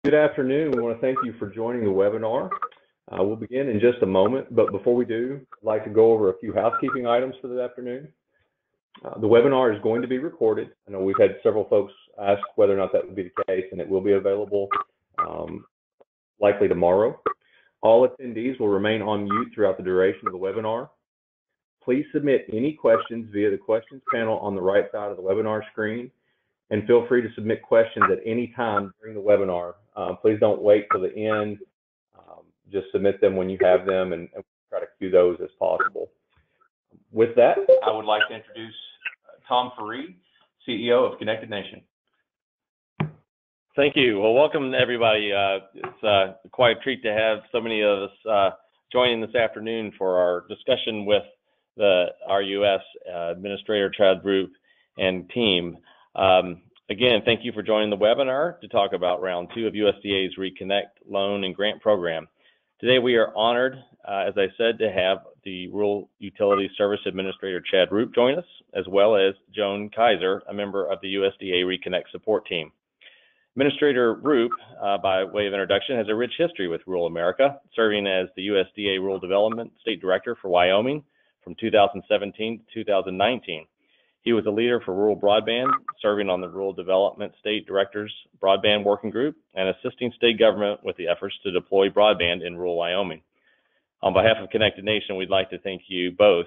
Good afternoon. We want to thank you for joining the webinar. We'll begin in just a moment, but before we do, I'd like to go over a few housekeeping items for this afternoon. The webinar is going to be recorded. I know we've had several folks ask whether or not that would be the case, and it will be available likely tomorrow. All attendees will remain on mute throughout the duration of the webinar. Please submit any questions via the questions panel on the right side of the webinar screen, and feel free to submit questions at any time during the webinar. Please don't wait till the end. Just submit them when you have them, and try to queue those as possible. With that, I would like to introduce Tom Fareed, CEO of Connected Nation. Thank you. Well, welcome everybody. It's quite a treat to have so many of us joining this afternoon for our discussion with the RUS Administrator Chad RUPE and team. Again, thank you for joining the webinar to talk about round 2 of USDA's ReConnect loan and grant program. Today we are honored, as I said, to have the Rural Utility Service Administrator Chad RUPE join us, as well as Joan Kaiser, a member of the USDA ReConnect support team. Administrator RUPE, by way of introduction, has a rich history with rural America, serving as the USDA Rural Development State Director for Wyoming from 2017 to 2019. He was a leader for rural broadband, serving on the Rural Development State Director's Broadband Working Group and assisting state government with the efforts to deploy broadband in rural Wyoming. On behalf of Connected Nation, we'd like to thank you both,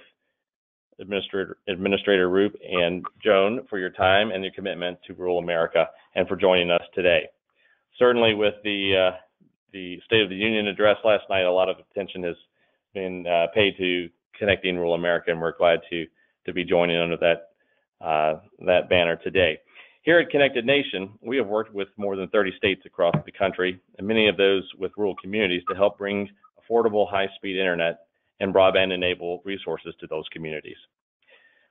Administrator RUPE and Joan, for your time and your commitment to rural America and for joining us today. Certainly with the State of the Union address last night, a lot of attention has been paid to connecting rural America, and we're glad to be joining under that banner today. Here at Connected Nation, we have worked with more than 30 states across the country, and many of those with rural communities, to help bring affordable high-speed internet and broadband-enabled resources to those communities.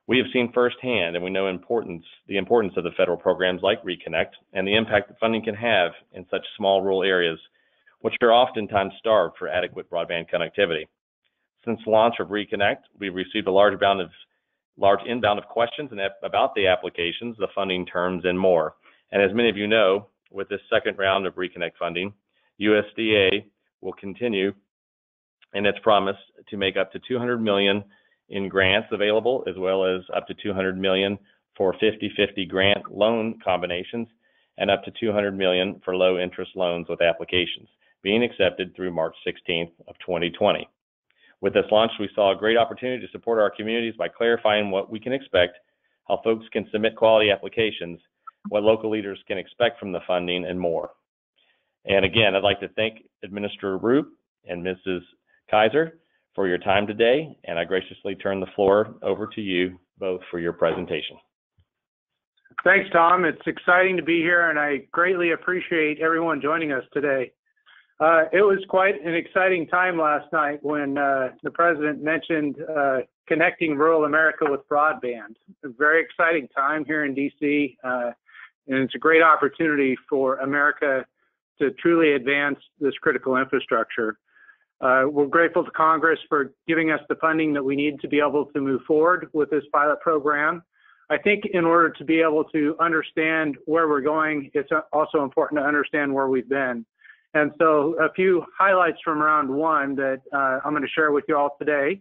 We have seen firsthand, and we know the importance of the federal programs like ReConnect and the impact that funding can have in such small rural areas, which are oftentimes starved for adequate broadband connectivity. Since the launch of ReConnect, we've received a large inbound of questions about the applications, the funding terms, and more. And as many of you know, with this second round of ReConnect funding, USDA will continue in its promise to make up to $200 million in grants available, as well as up to $200 million for 50-50 grant loan combinations, and up to $200 million for low interest loans with applications being accepted through March 16th of 2020. With this launch, we saw a great opportunity to support our communities by clarifying what we can expect, how folks can submit quality applications, what local leaders can expect from the funding, and more. And again, I'd like to thank Administrator RUPE and Mrs. Kaiser for your time today, and I graciously turn the floor over to you both for your presentation. Thanks, Tom. It's exciting to be here, and I greatly appreciate everyone joining us today. It was quite an exciting time last night when the President mentioned connecting rural America with broadband. A very exciting time here in DC, and it's a great opportunity for America to truly advance this critical infrastructure. We're grateful to Congress for giving us the funding that we need to be able to move forward with this pilot program. I think in order to be able to understand where we're going, it's also important to understand where we've been. And so a few highlights from round 1 that I'm going to share with you all today.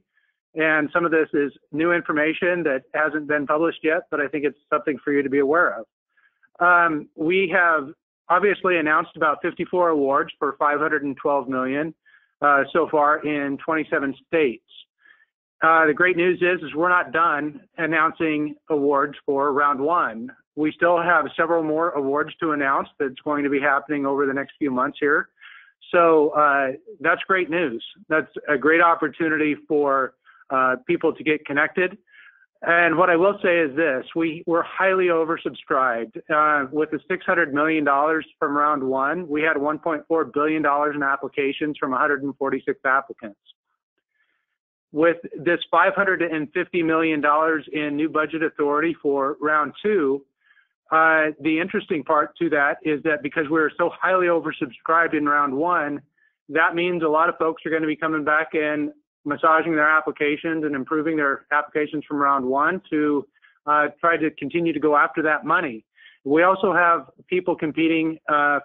And some of this is new information that hasn't been published yet, but I think it's something for you to be aware of. We have obviously announced about 54 awards for $512 million so far in 27 states. The great news is we're not done announcing awards for round 1. We still have several more awards to announce that's going to be happening over the next few months here. So that's great news. That's a great opportunity for people to get connected. And what I will say is this, we're highly oversubscribed. With the $600 million from round 1, we had $1.4 billion in applications from 146 applicants. With this $550 million in new budget authority for round 2, the interesting part to that is that because we're so highly oversubscribed in round 1, that means a lot of folks are going to be coming back and massaging their applications and improving their applications from round 1 to try to continue to go after that money. We also have people competing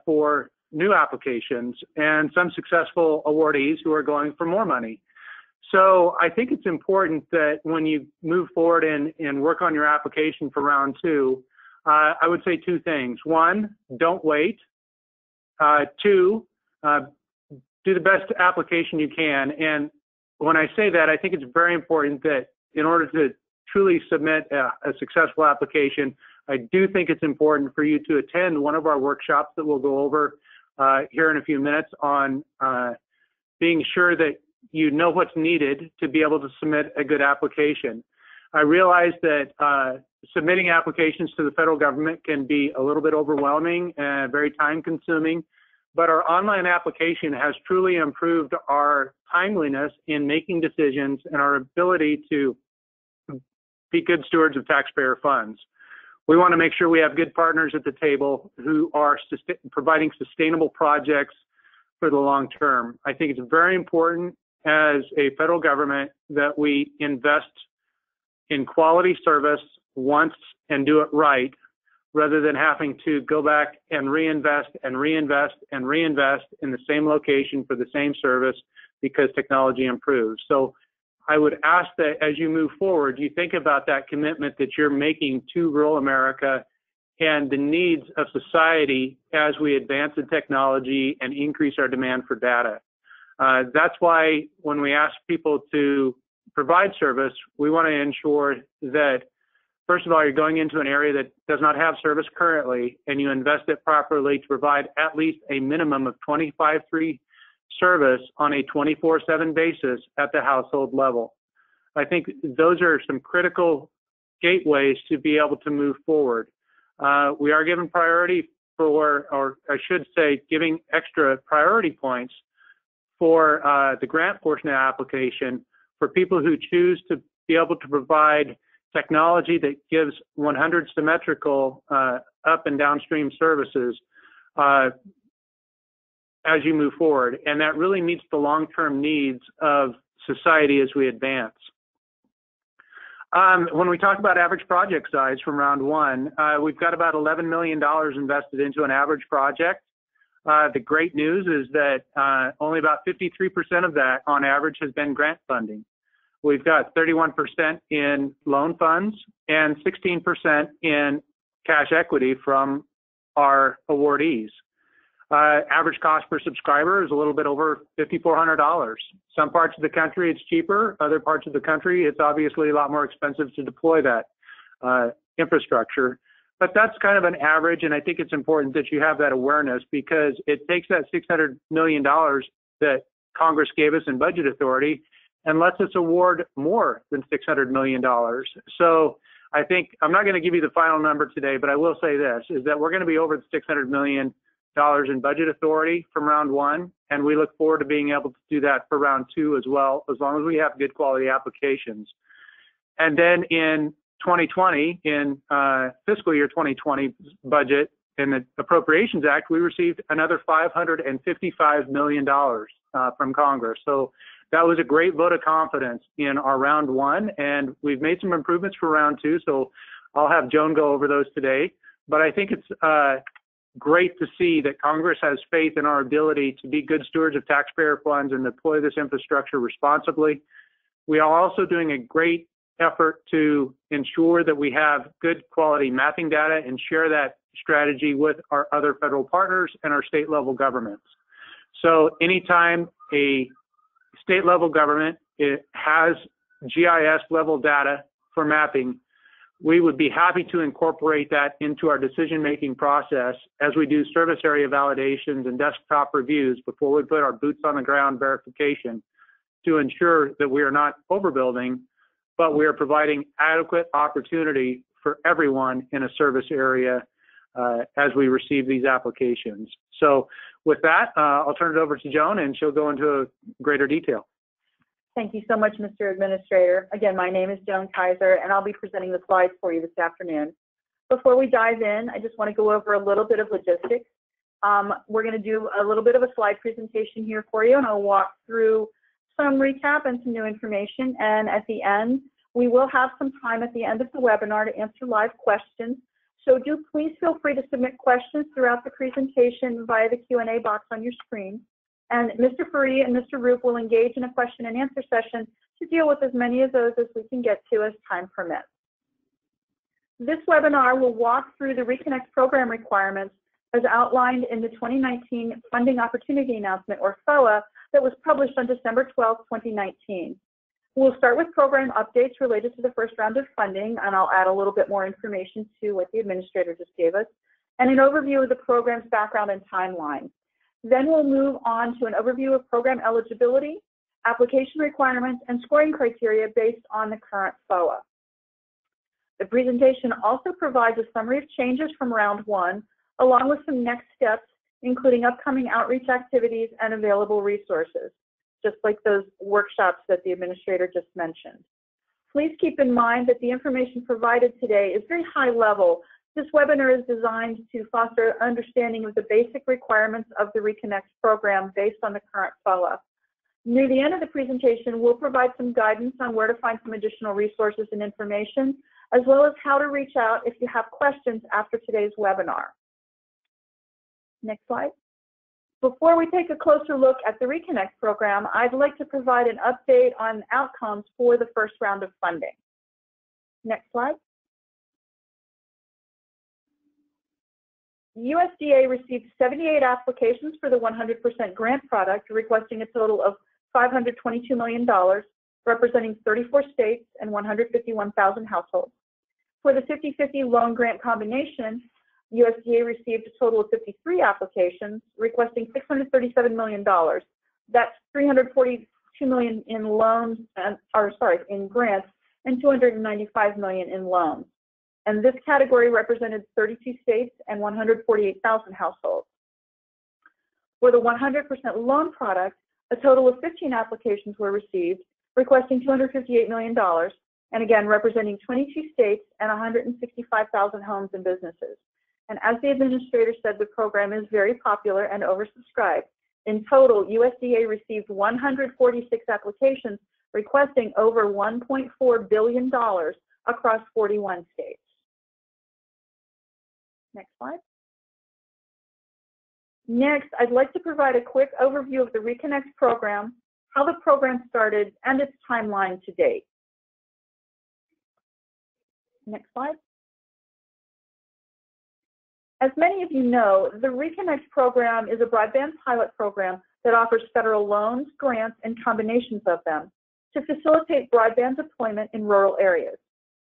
for new applications and some successful awardees who are going for more money. So I think it's important that when you move forward and work on your application for round 2, I would say 2 things. 1, don't wait. 2, do the best application you can. And when I say that, I think it's very important that in order to truly submit a successful application, I do think it's important for you to attend one of our workshops that we'll go over here in a few minutes on being sure that you know what's needed to be able to submit a good application. I realize that submitting applications to the federal government can be a little bit overwhelming and very time consuming, but our online application has truly improved our timeliness in making decisions and our ability to be good stewards of taxpayer funds. We want to make sure we have good partners at the table who are providing sustainable projects for the long term. I think it's very important as a federal government that we invest in quality service once and do it right, rather than having to go back and reinvest and reinvest and reinvest in the same location for the same service because technology improves. So I would ask that as you move forward, you think about that commitment that you're making to rural America and the needs of society as we advance in technology and increase our demand for data. That's why when we ask people to provide service, we want to ensure that, first of all, you're going into an area that does not have service currently, and you invest it properly to provide at least a minimum of 25/3 service on a 24/7 basis at the household level. I think those are some critical gateways to be able to move forward. We are given priority for, or I should say, giving extra priority points for the grant portion of the application for people who choose to be able to provide technology that gives 100 symmetrical up and downstream services as you move forward. And that really meets the long-term needs of society as we advance. When we talk about average project size from round 1, we've got about $11 million invested into an average project. The great news is that only about 53% of that on average has been grant funding. We've got 31% in loan funds and 16% in cash equity from our awardees. Average cost per subscriber is a little bit over $5,400. Some parts of the country it's cheaper. Other parts of the country it's obviously a lot more expensive to deploy that infrastructure. But that's kind of an average, and I think it's important that you have that awareness because it takes that $600 million that Congress gave us in budget authority and lets us award more than $600 million. So I think, I'm not going to give you the final number today, but I will say this, is that we're going to be over the $600 million in budget authority from round 1, and we look forward to being able to do that for round 2 as well, as long as we have good quality applications. And then in 2020, in fiscal year 2020 budget, in the Appropriations Act, we received another $555 million from Congress. So that was a great vote of confidence in our round 1, and we've made some improvements for round 2, so I'll have Joan go over those today. But I think it's great to see that Congress has faith in our ability to be good stewards of taxpayer funds and deploy this infrastructure responsibly. We are also doing a great effort to ensure that we have good quality mapping data and share that strategy with our other federal partners and our state level governments. So anytime a state level government has GIS level data for mapping, we would be happy to incorporate that into our decision-making process as we do service area validations and desktop reviews before we put our boots on the ground verification to ensure that we are not overbuilding, but we are providing adequate opportunity for everyone in a service area as we receive these applications. So with that, I'll turn it over to Joan and she'll go into greater detail. Thank you so much, Mr. Administrator. Again, my name is Joan Kaiser, and I'll be presenting the slides for you this afternoon. Before we dive in, I just want to go over a little bit of logistics. We're going to do a little bit of a slide presentation here for you, and I'll walk through some recap and some new information. And at the end, we will have some time at the end of the webinar to answer live questions. So do please feel free to submit questions throughout the presentation via the Q&A box on your screen. And Mr. Faria and Mr. RUPE will engage in a question and answer session to deal with as many of those as we can get to as time permits. This webinar will walk through the ReConnect program requirements as outlined in the 2019 Funding Opportunity Announcement, or FOA, that was published on December 12, 2019. We'll start with program updates related to the first round of funding, and I'll add a little bit more information to what the administrator just gave us, and an overview of the program's background and timeline. Then we'll move on to an overview of program eligibility, application requirements, and scoring criteria based on the current FOA. The presentation also provides a summary of changes from round one, along with some next steps, including upcoming outreach activities and available resources, just like those workshops that the administrator just mentioned. Please keep in mind that the information provided today is very high level. This webinar is designed to foster understanding of the basic requirements of the ReConnect program based on the current FOA. Near the end of the presentation, we'll provide some guidance on where to find some additional resources and information, as well as how to reach out if you have questions after today's webinar. Next slide. Before we take a closer look at the ReConnect program, I'd like to provide an update on outcomes for the first round of funding. Next slide. USDA received 78 applications for the 100% grant product, requesting a total of $522 million, representing 34 states and 151,000 households. For the 50-50 loan grant combination, USDA received a total of 53 applications, requesting $637 million. That's $342 million in loans, in grants, and $295 million in loans. And this category represented 32 states and 148,000 households. For the 100% loan product, a total of 15 applications were received, requesting $258 million, and again, representing 22 states and 165,000 homes and businesses. And as the administrator said, the program is very popular and oversubscribed. In total, USDA received 146 applications requesting over $1.4 billion across 41 states. Next slide. Next, I'd like to provide a quick overview of the ReConnect program, how the program started, and its timeline to date. Next slide. As many of you know, the ReConnect program is a broadband pilot program that offers federal loans, grants, and combinations of them to facilitate broadband deployment in rural areas.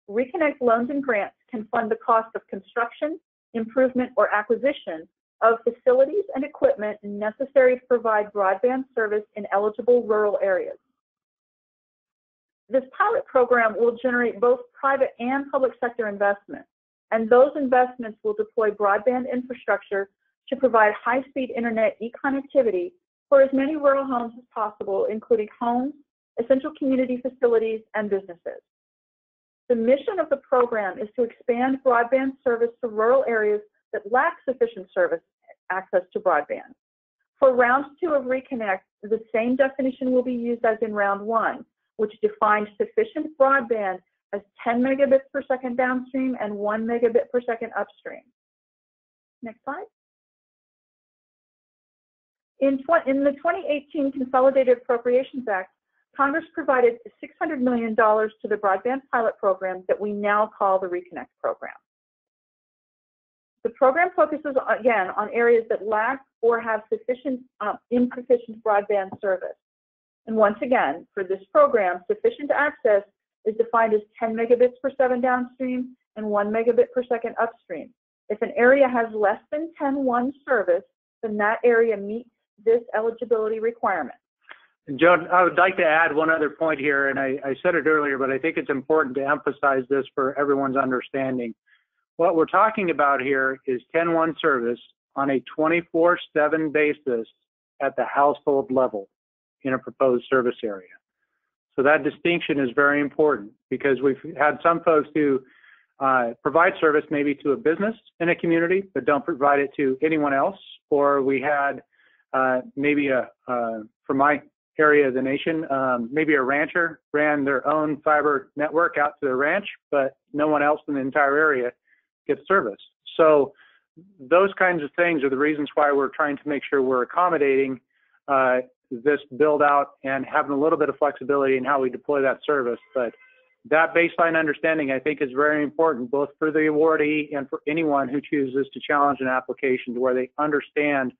ReConnect loans and grants can fund the cost of construction, improvement, or acquisition of facilities and equipment necessary to provide broadband service in eligible rural areas. This pilot program will generate both private and public sector investment, and those investments will deploy broadband infrastructure to provide high-speed internet e-connectivity for as many rural homes as possible, including homes, essential community facilities, and businesses. The mission of the program is to expand broadband service to rural areas that lack sufficient service access to broadband. For round two of ReConnect, the same definition will be used as in round one, which defines sufficient broadband as 10 megabits per second downstream and 1 megabit per second upstream. Next slide. In the 2018 Consolidated Appropriations Act, Congress provided $600 million to the broadband pilot program that we now call the ReConnect program. The program focuses, again, on areas that lack or have insufficient broadband service. And once again, for this program, sufficient access is defined as 10 megabits per second downstream and 1 megabit per second upstream. If an area has less than 10-1 service, then that area meets this eligibility requirement. And Joan, I would like to add one other point here, and I said it earlier, but I think it's important to emphasize this for everyone's understanding. What we're talking about here is 10-1 service on a 24/7 basis at the household level in a proposed service area. So that distinction is very important because we've had some folks who provide service maybe to a business in a community but don't provide it to anyone else, or we had maybe from my area of the nation, maybe a rancher ran their own fiber network out to the ranch, but no one else in the entire area get serviced. So those kinds of things are the reasons why we're trying to make sure we're accommodating this build out and having a little bit of flexibility in how we deploy that service. But that baseline understanding, I think, is very important, both for the awardee and for anyone who chooses to challenge an application, to where they understand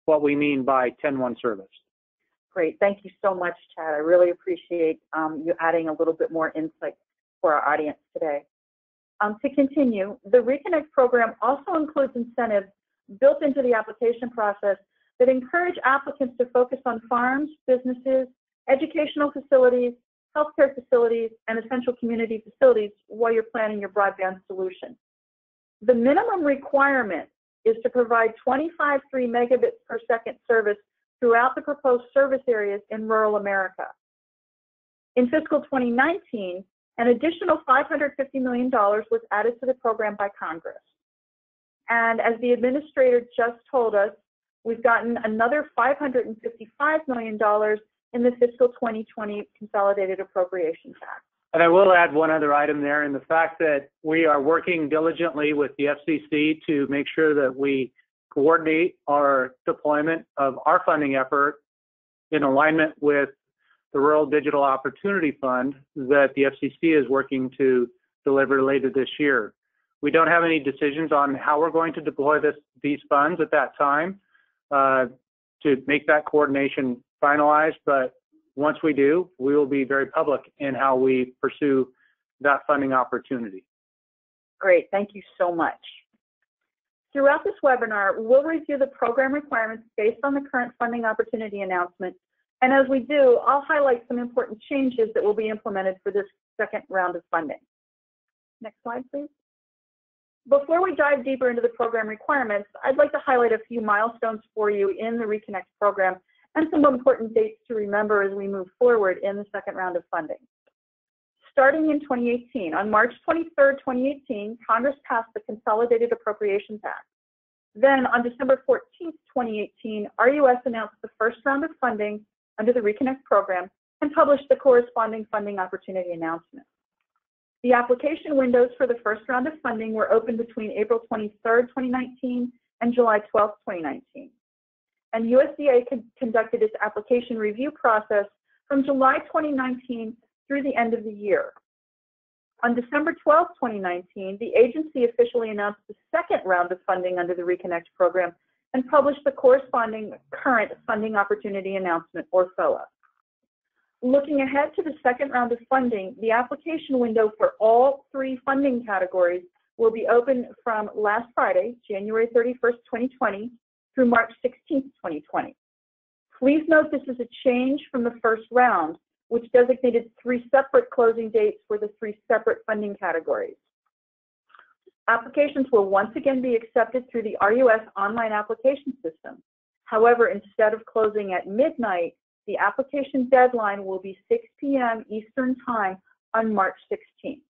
what we mean by 10-1 service. Great. Thank you so much, Chad. I really appreciate you adding a little bit more insight for our audience today. To continue, the ReConnect program also includes incentives built into the application process that encourage applicants to focus on farms, businesses, educational facilities, healthcare facilities, and essential community facilities while you're planning your broadband solution. The minimum requirement is to provide 25 3 megabits per second service throughout the proposed service areas in rural America. In fiscal 2019, an additional $550 million was added to the program by Congress. And as the administrator just told us, we've gotten another $555 million in the fiscal 2020 Consolidated Appropriations Act. And I will add one other item there, in the fact that we are working diligently with the FCC to make sure that we coordinate our deployment of our funding effort in alignment with the Rural Digital Opportunity Fund that the FCC is working to deliver later this year. We don't have any decisions on how we're going to deploy these funds at that time to make that coordination finalized, but once we do, we will be very public in how we pursue that funding opportunity. Great, thank you so much. Throughout this webinar, we'll review the program requirements based on the current funding opportunity announcement. And as we do, I'll highlight some important changes that will be implemented for this second round of funding. Next slide, please. Before we dive deeper into the program requirements, I'd like to highlight a few milestones for you in the ReConnect program and some important dates to remember as we move forward in the second round of funding. Starting in 2018, on March 23rd, 2018, Congress passed the Consolidated Appropriations Act. Then on December 14th, 2018, RUS announced the first round of funding under the ReConnect program and published the corresponding funding opportunity announcement. The application windows for the first round of funding were open between April 23rd, 2019 and July 12th, 2019. And USDA conducted its application review process from July 2019 through the end of the year. On December 12, 2019, the agency officially announced the second round of funding under the ReConnect program and published the corresponding current funding opportunity announcement, or FOA. Looking ahead to the second round of funding, the application window for all three funding categories will be open from last Friday, January 31st, 2020, through March 16th, 2020. Please note this is a change from the first round, which designated 3 separate closing dates for the 3 separate funding categories. Applications will once again be accepted through the RUS online application system. However, instead of closing at midnight, the application deadline will be 6 p.m. Eastern Time on March 16th.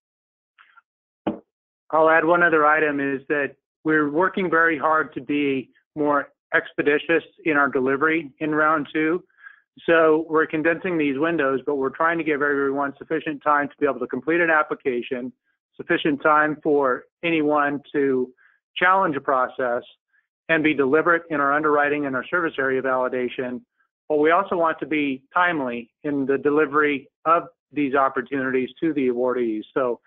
I'll add one other item, is that we're working very hard to be more expeditious in our delivery in round 2. So we're condensing these windows, but we're trying to give everyone sufficient time to be able to complete an application, sufficient time for anyone to challenge a process, and be deliberate in our underwriting and our service area validation. But we also want to be timely in the delivery of these opportunities to the awardees. So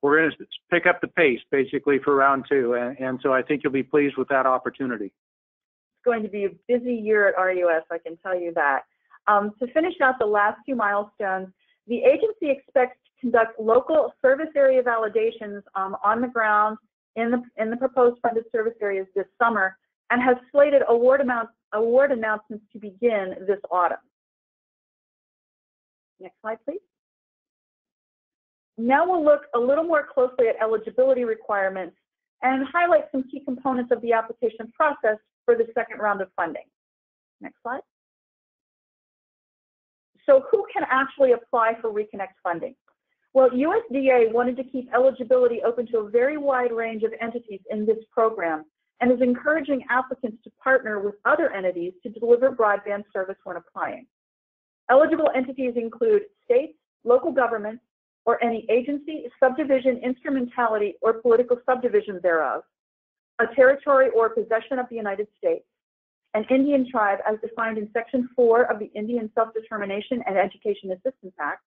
we're going to pick up the pace basically for round 2. And so I think you'll be pleased with that opportunity. It's going to be a busy year at RUS, I can tell you that. To finish out the last few milestones, the agency expects to conduct local service area validations on the ground in the proposed funded service areas this summer, and has slated award announcements to begin this autumn. Next slide, please. Now we'll look a little more closely at eligibility requirements and highlight some key components of the application process for the second round of funding. Next slide. So who can actually apply for ReConnect funding? Well, USDA wanted to keep eligibility open to a very wide range of entities in this program, and is encouraging applicants to partner with other entities to deliver broadband service when applying. Eligible entities include states, local governments, or any agency, subdivision, instrumentality, or political subdivision thereof, a territory or possession of the United States, an Indian tribe as defined in Section 4 of the Indian Self-Determination and Education Assistance Act,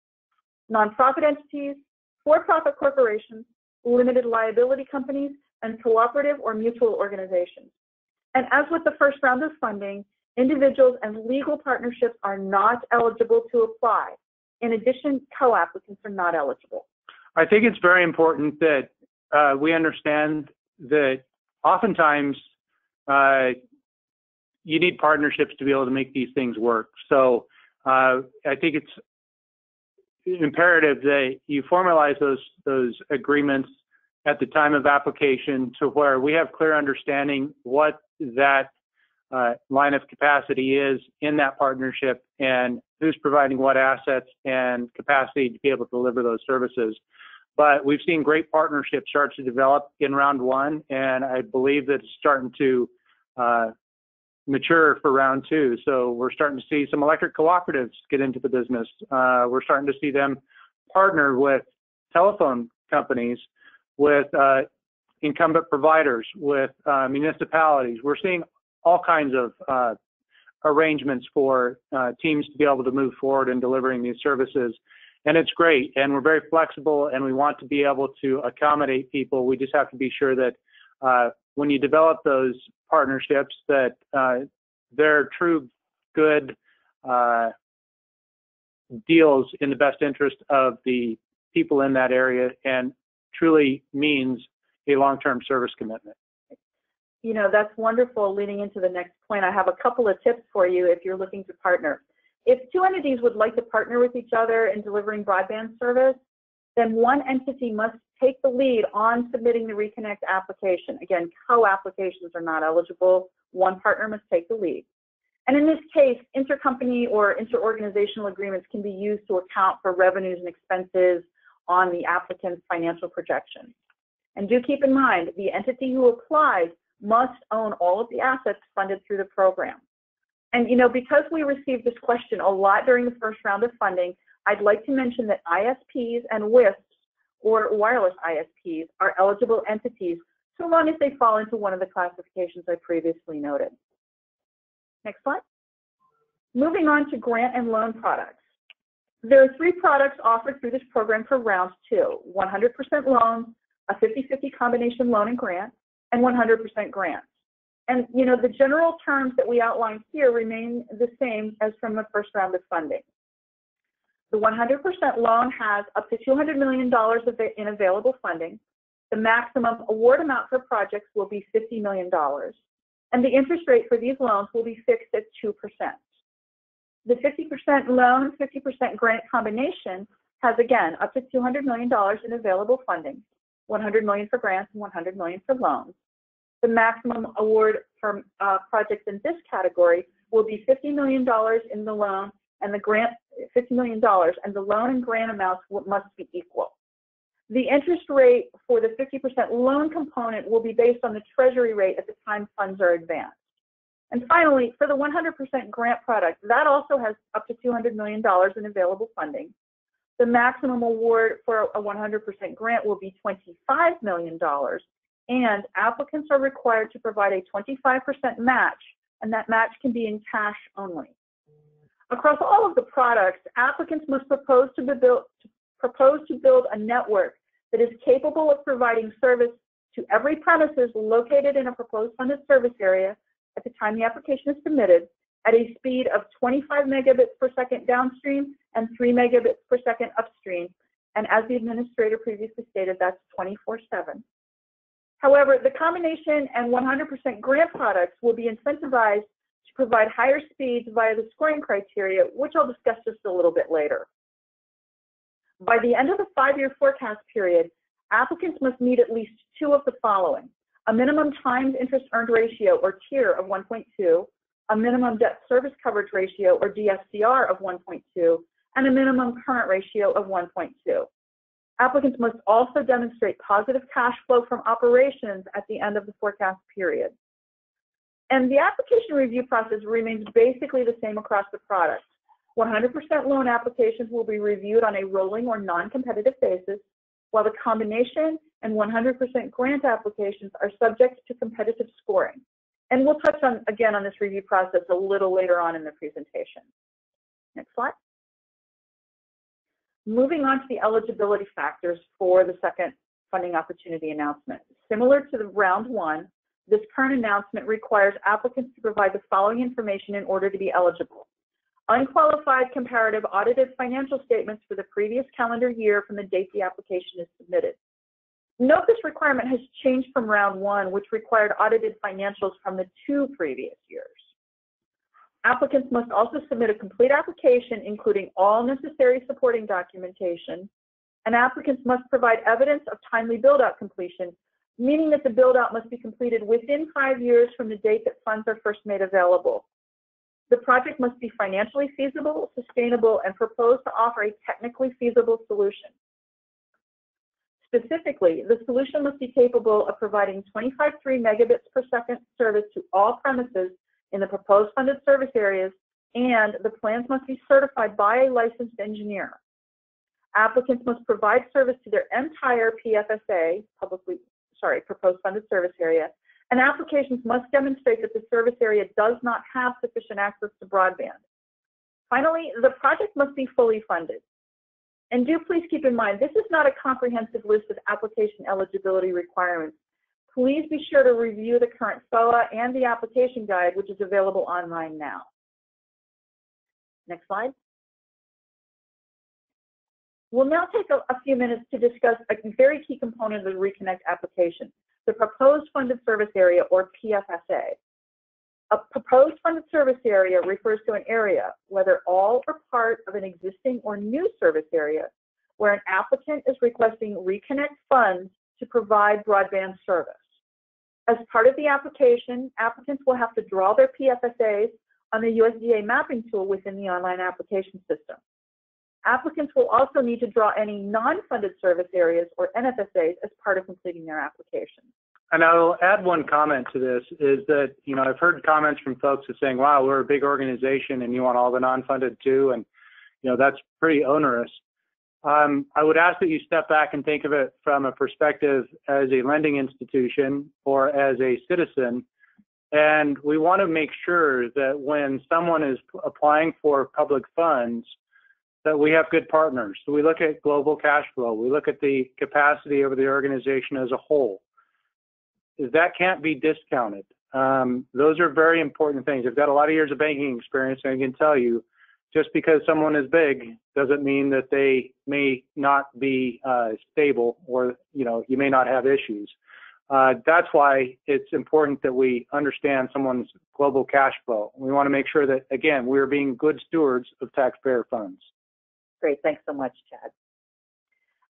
nonprofit entities, for-profit corporations, limited liability companies, and cooperative or mutual organizations. And as with the first round of funding, individuals and legal partnerships are not eligible to apply. In addition, co-applicants are not eligible. I think it's very important that we understand that oftentimes you need partnerships to be able to make these things work. So I think it's imperative that you formalize those agreements at the time of application to where we have clear understanding what that line of capacity is in that partnership and who's providing what assets and capacity to be able to deliver those services. But we've seen great partnerships start to develop in round one, and I believe that it's starting to mature for round two. So we're starting to see some electric cooperatives get into the business. We're starting to see them partner with telephone companies, with incumbent providers, with municipalities. We're seeing all kinds of arrangements for teams to be able to move forward in delivering these services. And it's great, and we're very flexible, and we want to be able to accommodate people. We just have to be sure that when you develop those partnerships, that they're true good deals in the best interest of the people in that area and truly means a long-term service commitment. You know, that's wonderful. Leading into the next point, I have a couple of tips for you if you're looking to partner. If two entities would like to partner with each other in delivering broadband service, then one entity must take the lead on submitting the ReConnect application. Again, co-applications are not eligible. One partner must take the lead. And in this case, intercompany or interorganizational agreements can be used to account for revenues and expenses on the applicant's financial projections. And do keep in mind, the entity who applies must own all of the assets funded through the program. And you know, because we received this question a lot during the first round of funding, I'd like to mention that ISPs and WISPs, or wireless ISPs, are eligible entities so long as they fall into one of the classifications I previously noted. Next slide. Moving on to grant and loan products. There are 3 products offered through this program for round 2, 100% loans, a 50-50 combination loan and grant, and 100% grants. And you know, the general terms that we outlined here remain the same as from the first round of funding. The 100% loan has up to $200 million in available funding. The maximum award amount for projects will be $50 million. And the interest rate for these loans will be fixed at 2%. The 50% loan, 50% grant combination has, again, up to $200 million in available funding, $100 million for grants and $100 million for loans. The maximum award for projects in this category will be $50 million in the loan and the grant, $50 million, and the loan and grant amounts must be equal. The interest rate for the 50% loan component will be based on the Treasury rate at the time funds are advanced. And finally, for the 100% grant product, that also has up to $200 million in available funding. The maximum award for a 100% grant will be $25 million, and applicants are required to provide a 25% match, and that match can be in cash only. Across all of the products, applicants must propose to build a network that is capable of providing service to every premises located in a proposed funded service area at the time the application is submitted at a speed of 25 megabits per second downstream and 3 megabits per second upstream. And as the administrator previously stated, that's 24/7. However, the combination and 100% grant products will be incentivized to provide higher speeds via the scoring criteria, which I'll discuss just a little bit later. By the end of the 5-year forecast period, applicants must meet at least 2 of the following: a minimum times interest earned ratio, or TIER, of 1.2, a minimum debt service coverage ratio, or DSCR, of 1.2, and a minimum current ratio of 1.2. Applicants must also demonstrate positive cash flow from operations at the end of the forecast period. And the application review process remains basically the same across the products. 100% loan applications will be reviewed on a rolling or non-competitive basis, while the combination and 100% grant applications are subject to competitive scoring. And we'll touch on, again, on this review process a little later on in the presentation. Next slide. Moving on to the eligibility factors for the second funding opportunity announcement. Similar to the round one, this current announcement requires applicants to provide the following information in order to be eligible. Unqualified comparative audited financial statements for the previous calendar year from the date the application is submitted. Note this requirement has changed from round one, which required audited financials from the 2 previous years. Applicants must also submit a complete application, including all necessary supporting documentation, and applicants must provide evidence of timely build-out completion, meaning that the build-out must be completed within 5 years from the date that funds are first made available. The project must be financially feasible, sustainable, and propose to offer a technically feasible solution. Specifically, the solution must be capable of providing 25.3 megabits per second service to all premises in the proposed funded service areas, and the plans must be certified by a licensed engineer. Applicants must provide service to their entire PFSA, proposed funded service area, and applications must demonstrate that the service area does not have sufficient access to broadband. Finally, the project must be fully funded. And do please keep in mind, this is not a comprehensive list of application eligibility requirements. Please be sure to review the current SOA and the application guide, which is available online now. Next slide. We'll now take a few minutes to discuss a very key component of the ReConnect application, the proposed funded service area, or PFSA. A proposed funded service area refers to an area, whether all or part of an existing or new service area, where an applicant is requesting ReConnect funds to provide broadband service. As part of the application, applicants will have to draw their PFSAs on the USDA mapping tool within the online application system. Applicants will also need to draw any non-funded service areas, or NFSAs, as part of completing their application. And I'll add one comment to this, is that, I've heard comments from folks saying, wow, we're a big organization and you want all the non-funded too, and, that's pretty onerous. I would ask that you step back and think of it from a perspective as a lending institution or as a citizen. And we want to make sure that when someone is applying for public funds, that we have good partners. So we look at global cash flow. We look at the capacity of the organization as a whole. That can't be discounted. Those are very important things. I've got a lot of years of banking experience, and I can tell you, just because someone is big doesn't mean that they may not be stable, or you may not have issues. That's why it's important that we understand someone's global cash flow. We want to make sure that, again, we're being good stewards of taxpayer funds. Great, thanks so much, Chad.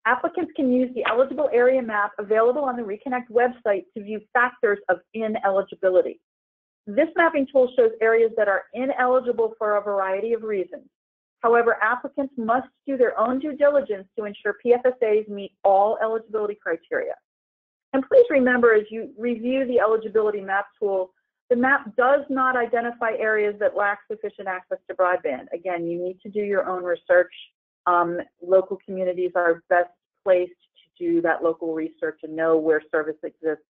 Applicants can use the eligible area map available on the ReConnect website to view factors of ineligibility. This mapping tool shows areas that are ineligible for a variety of reasons. However, applicants must do their own due diligence to ensure PFSAs meet all eligibility criteria. And please remember, as you review the eligibility map tool, the map does not identify areas that lack sufficient access to broadband. Again, you need to do your own research. Local communities are best placed to do that local research and know where service exists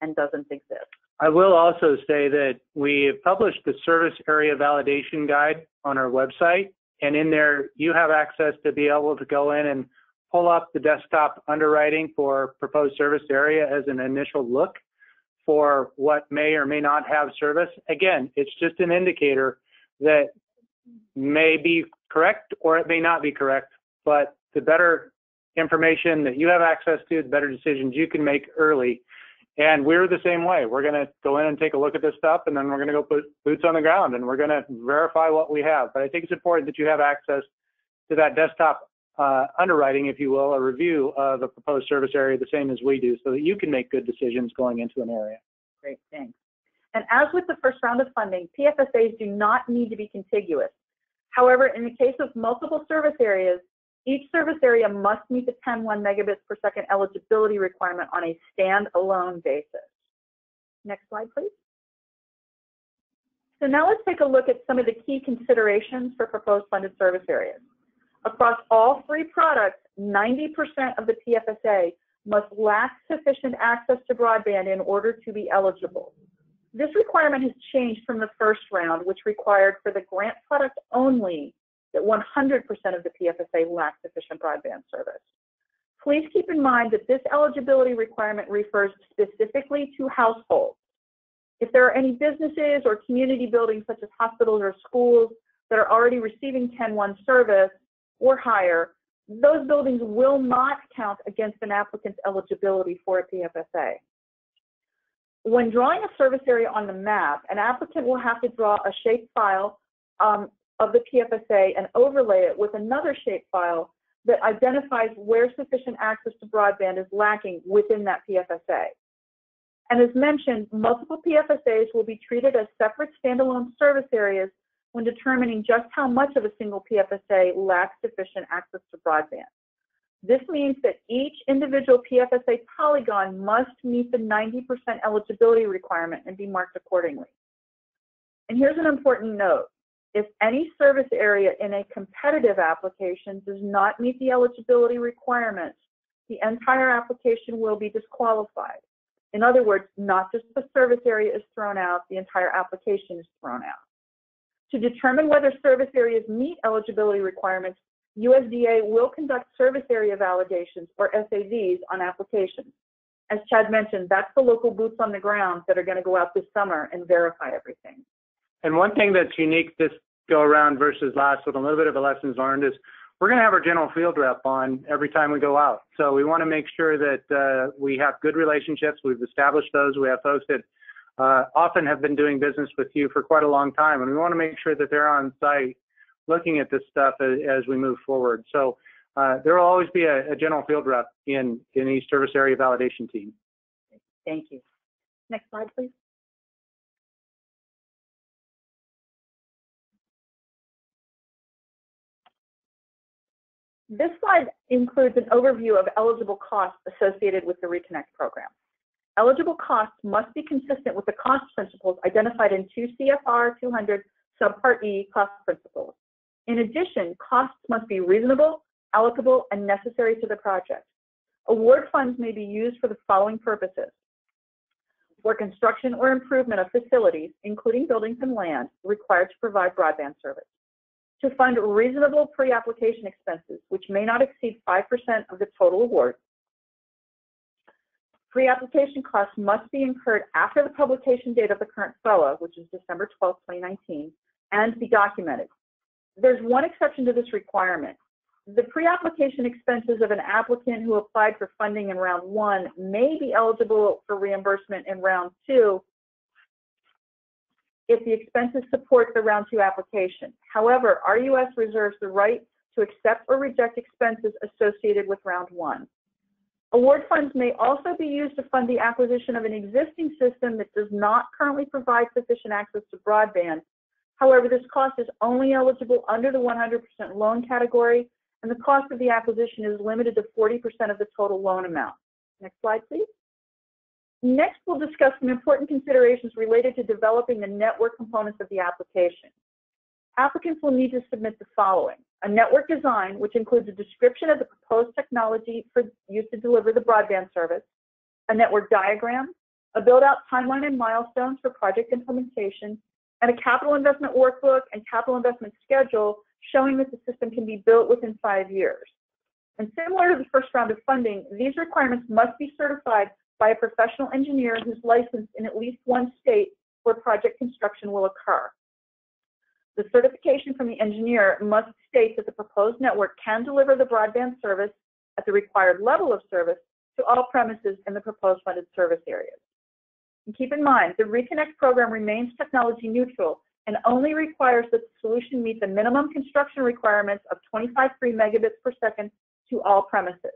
and doesn't exist. I will also say that we have published the service area validation guide on our website, and in there you have access to be able to go in and pull up the desktop underwriting for proposed service area as an initial look for what may or may not have service. Again, it's just an indicator that may be correct or it may not be correct, but the better information that you have access to, the better decisions you can make early. And we're the same way. We're going to go in and take a look at this stuff, and then we're going to go put boots on the ground, and we're going to verify what we have. But I think it's important that you have access to that desktop underwriting, if you will, a review of a proposed service area the same as we do, so that you can make good decisions going into an area. Great, thanks. And as with the first round of funding, PFSAs do not need to be contiguous. However, in the case of multiple service areas, each service area must meet the 10.1 megabits per second eligibility requirement on a standalone basis. Next slide, please. So now let's take a look at some of the key considerations for proposed funded service areas. Across all three products, 90% of the PFSA must lack sufficient access to broadband in order to be eligible. This requirement has changed from the first round, which required for the grant product only that 100% of the PFSA lack sufficient broadband service. Please keep in mind that this eligibility requirement refers specifically to households. If there are any businesses or community buildings such as hospitals or schools that are already receiving 10-1 service or higher, those buildings will not count against an applicant's eligibility for a PFSA. When drawing a service area on the map, an applicant will have to draw a shapefile of the PFSA and overlay it with another shapefile that identifies where sufficient access to broadband is lacking within that PFSA. And as mentioned, multiple PFSAs will be treated as separate standalone service areas when determining just how much of a single PFSA lacks sufficient access to broadband. This means that each individual PFSA polygon must meet the 90% eligibility requirement and be marked accordingly. And here's an important note. If any service area in a competitive application does not meet the eligibility requirements, the entire application will be disqualified. In other words, not just the service area is thrown out, the entire application is thrown out. To determine whether service areas meet eligibility requirements, USDA will conduct service area validations, or SAVs, on applications. As Chad mentioned, that's the local boots on the ground that are going to go out this summer and verify everything. And one thing that's unique this go around versus last, with a little bit of a lessons learned, is we're going to have our general field rep on every time we go out. So we want to make sure that we have good relationships. We've established those. We have folks that often have been doing business with you for quite a long time, and we want to make sure that they're on site looking at this stuff as we move forward. So there will always be a general field rep in each service area validation team. Thank you. Next slide, please. This slide includes an overview of eligible costs associated with the ReConnect program. Eligible costs must be consistent with the cost principles identified in 2 CFR 200 Subpart E cost principles. In addition, costs must be reasonable, allocable, and necessary to the project. Award funds may be used for the following purposes: for construction or improvement of facilities, including buildings and land, required to provide broadband service; to fund reasonable pre-application expenses, which may not exceed 5% of the total award. Pre-application costs must be incurred after the publication date of the current FOA, which is December 12, 2019, and be documented. There's one exception to this requirement. The pre-application expenses of an applicant who applied for funding in round 1 may be eligible for reimbursement in round 2 if the expenses support the round 2 application. However, RUS reserves the right to accept or reject expenses associated with round 1. Award funds may also be used to fund the acquisition of an existing system that does not currently provide sufficient access to broadband. However, this cost is only eligible under the 100% loan category, and the cost of the acquisition is limited to 40% of the total loan amount. Next slide, please. Next, we'll discuss some important considerations related to developing the network components of the application. Applicants will need to submit the following: a network design, which includes a description of the proposed technology for use to deliver the broadband service, a network diagram, a build-out timeline and milestones for project implementation, and a capital investment workbook and capital investment schedule showing that the system can be built within 5 years. And similar to the first round of funding, these requirements must be certified by a professional engineer who's licensed in at least one state where project construction will occur. The certification from the engineer must state that the proposed network can deliver the broadband service at the required level of service to all premises in the proposed funded service areas. And keep in mind, the ReConnect program remains technology neutral and only requires that the solution meet the minimum construction requirements of 25 free megabits per second to all premises.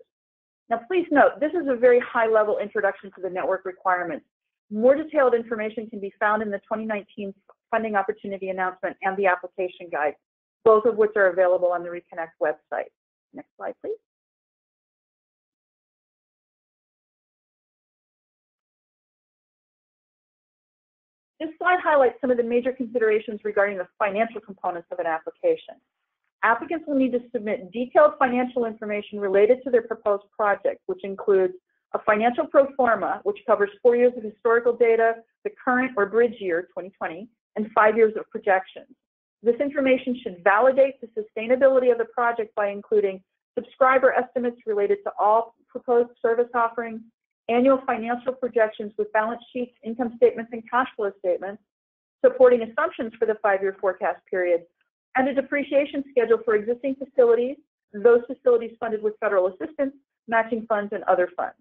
Now, please note, this is a very high-level introduction to the network requirements. More detailed information can be found in the 2019 funding opportunity announcement and the application guide, both of which are available on the ReConnect website. Next slide, please. This slide highlights some of the major considerations regarding the financial components of an application. Applicants will need to submit detailed financial information related to their proposed project, which includes a financial pro forma, which covers 4 years of historical data, the current or bridge year, 2020, and 5 years of projections. This information should validate the sustainability of the project by including subscriber estimates related to all proposed service offerings, annual financial projections with balance sheets, income statements, and cash flow statements, supporting assumptions for the 5-year forecast period, and a depreciation schedule for existing facilities, those facilities funded with federal assistance, matching funds, and other funds.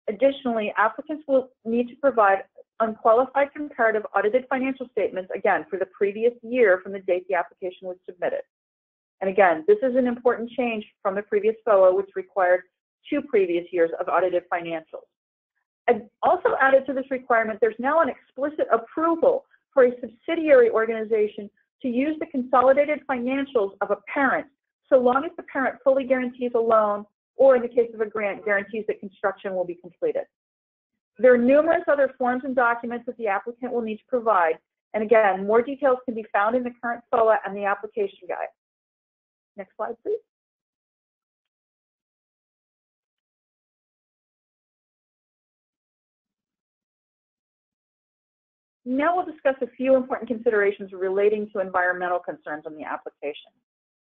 Additionally, applicants will need to provide unqualified comparative audited financial statements, again, for the previous year from the date the application was submitted. And again, this is an important change from the previous FOA, which required 2 previous years of audited financials. And also added to this requirement, there's now an explicit approval for a subsidiary organization to use the consolidated financials of a parent, so long as the parent fully guarantees a loan, or in the case of a grant, guarantees that construction will be completed. There are numerous other forms and documents that the applicant will need to provide, and again, more details can be found in the current FOA and the application guide. Next slide, please. Now we'll discuss a few important considerations relating to environmental concerns on the application.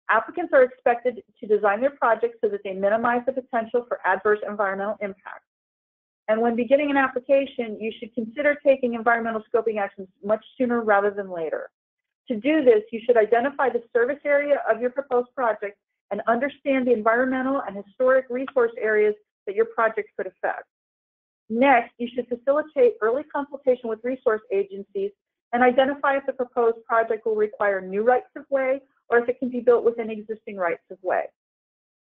Applicants are expected to design their projects so that they minimize the potential for adverse environmental impacts. And when beginning an application, you should consider taking environmental scoping actions much sooner rather than later. To do this, you should identify the service area of your proposed project and understand the environmental and historic resource areas that your project could affect. Next, you should facilitate early consultation with resource agencies and identify if the proposed project will require new rights of way or if it can be built within existing rights of way.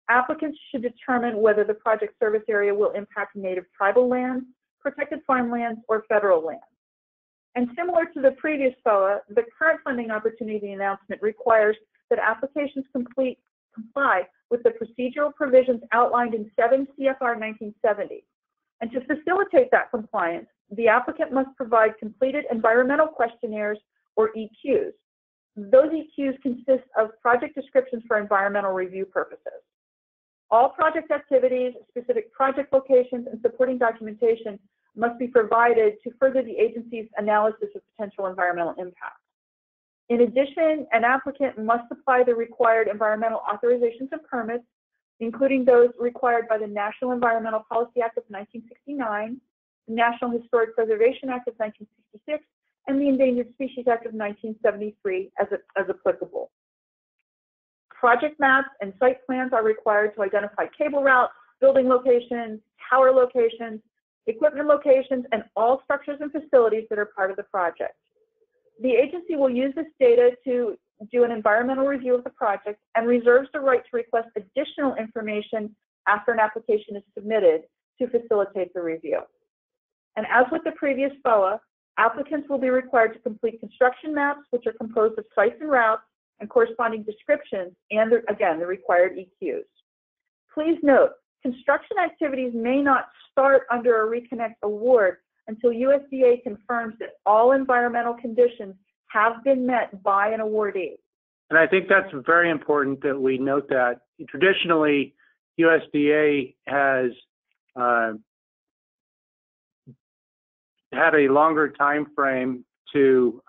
Applicants should determine whether the project service area will impact native tribal lands, protected farmlands, or federal lands. And similar to the previous FOA, the current funding opportunity announcement requires that applications comply with the procedural provisions outlined in 7 CFR 1970. And to facilitate that compliance, the applicant must provide completed environmental questionnaires, or EQs. Those EQs consist of project descriptions for environmental review purposes. All project activities, specific project locations, and supporting documentation must be provided to further the agency's analysis of potential environmental impacts. In addition, an applicant must supply the required environmental authorizations and permits, including those required by the National Environmental Policy Act of 1969, the National Historic Preservation Act of 1966, and the Endangered Species Act of 1973 as applicable. Project maps and site plans are required to identify cable routes, building locations, tower locations, equipment locations, and all structures and facilities that are part of the project. The agency will use this data to do an environmental review of the project and reserves the right to request additional information after an application is submitted to facilitate the review. And as with the previous FOA, applicants will be required to complete construction maps, which are composed of sites and routes and corresponding descriptions, and again, the required EQs. Please note, construction activities may not start under a ReConnect award until USDA confirms that all environmental conditions have been met by an awardee. And I think that's very important that we note that. Traditionally, USDA has had a longer time frame to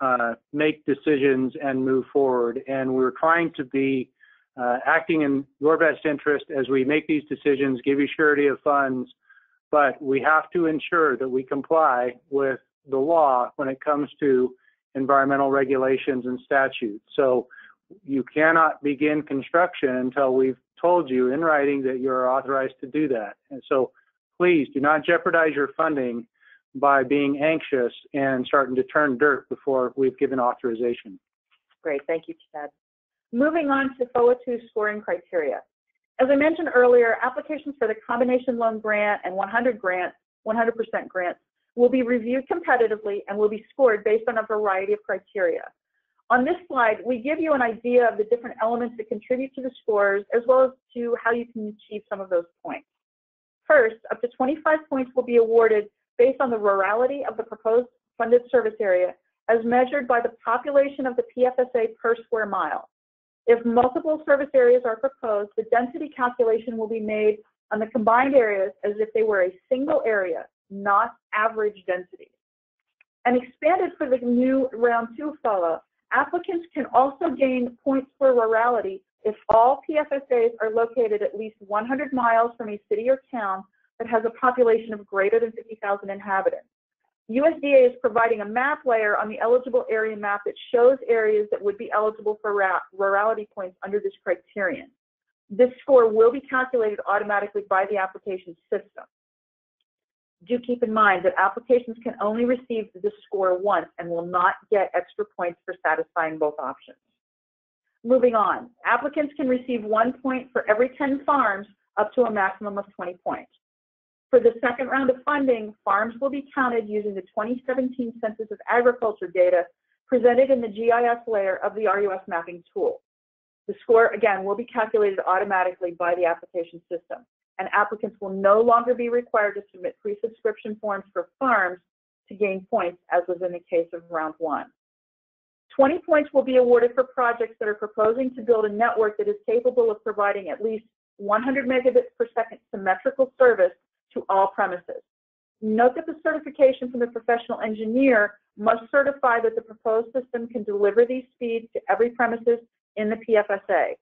make decisions and move forward. And we're trying to be acting in your best interest as we make these decisions, give you surety of funds, but we have to ensure that we comply with the law when it comes to environmental regulations and statutes. So you cannot begin construction until we've told you in writing that you're authorized to do that. And so please do not jeopardize your funding by being anxious and starting to turn dirt before we've given authorization. Great, thank you, Chad. Moving on to FOA 2 scoring criteria. As I mentioned earlier, applications for the combination loan grant and 100% grants will be reviewed competitively and will be scored based on a variety of criteria. On this slide, we give you an idea of the different elements that contribute to the scores, as well as to how you can achieve some of those points. First, up to 25 points will be awarded based on the rurality of the proposed funded service area as measured by the population of the PFSA per square mile. If multiple service areas are proposed, the density calculation will be made on the combined areas as if they were a single area, not average density. And expanded for the new round 2 FOA, applicants can also gain points for rurality if all PFSAs are located at least 100 miles from a city or town that has a population of greater than 50,000 inhabitants. USDA is providing a map layer on the eligible area map that shows areas that would be eligible for rurality points under this criterion. This score will be calculated automatically by the application system. Do keep in mind that applications can only receive this score once and will not get extra points for satisfying both options. Moving on, applicants can receive 1 point for every 10 farms up to a maximum of 20 points. For the second round of funding, farms will be counted using the 2017 Census of Agriculture data presented in the GIS layer of the RUS mapping tool. The score, again, will be calculated automatically by the application system, and applicants will no longer be required to submit pre-subscription forms for farms to gain points, as was in the case of round 1. 20 points will be awarded for projects that are proposing to build a network that is capable of providing at least 100 megabits per second symmetrical service to all premises. Note that the certification from the professional engineer must certify that the proposed system can deliver these speeds to every premises in the PFSA.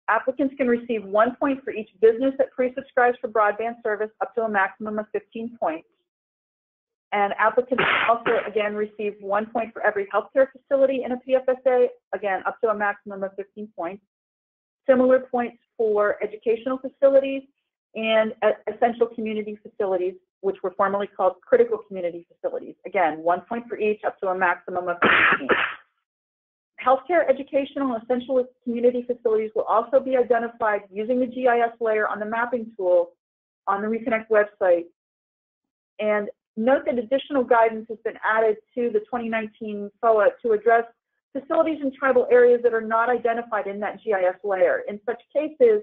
Applicants can receive 1 point for each business that pre-subscribes for broadband service up to a maximum of 15 points. And applicants can also, again, receive 1 point for every healthcare facility in a PFSA, again, up to a maximum of 15 points. Similar points for educational facilities and essential community facilities, which were formerly called critical community facilities. Again, 1 point for each up to a maximum of 15. Healthcare, educational, and essential community facilities will also be identified using the GIS layer on the mapping tool on the ReConnect website. And note that additional guidance has been added to the 2019 FOA to address facilities in tribal areas that are not identified in that GIS layer. In such cases,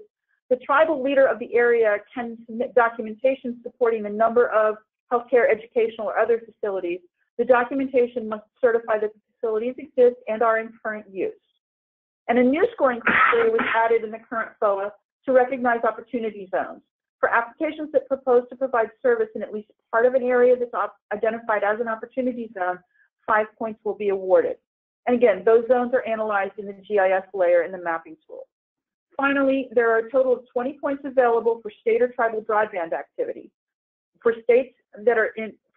the tribal leader of the area can submit documentation supporting the number of healthcare, educational, or other facilities. The documentation must certify that the facilities exist and are in current use. And a new scoring criteria was added in the current FOA to recognize opportunity zones. For applications that propose to provide service in at least part of an area that's identified as an opportunity zone, 5 points will be awarded. And again, those zones are analyzed in the GIS layer in the mapping tool. Finally, there are a total of 20 points available for state or tribal broadband activity. For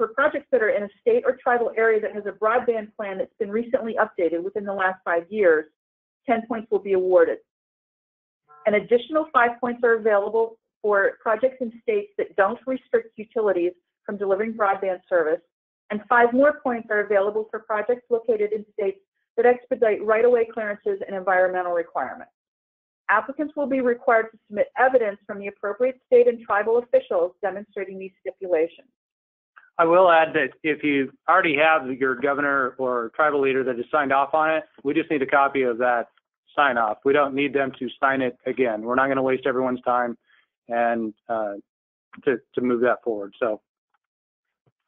projects that are in a state or tribal area that has a broadband plan that's been recently updated within the last 5 years, 10 points will be awarded. An additional 5 points are available for projects in states that don't restrict utilities from delivering broadband service, and 5 more points are available for projects located in states that expedite right-of-way clearances and environmental requirements. Applicants will be required to submit evidence from the appropriate state and tribal officials demonstrating these stipulations. I will add that if you already have your governor or tribal leader that has signed off on it, we just need a copy of that sign off. We don't need them to sign it again. We're not going to waste everyone's time and to move that forward. So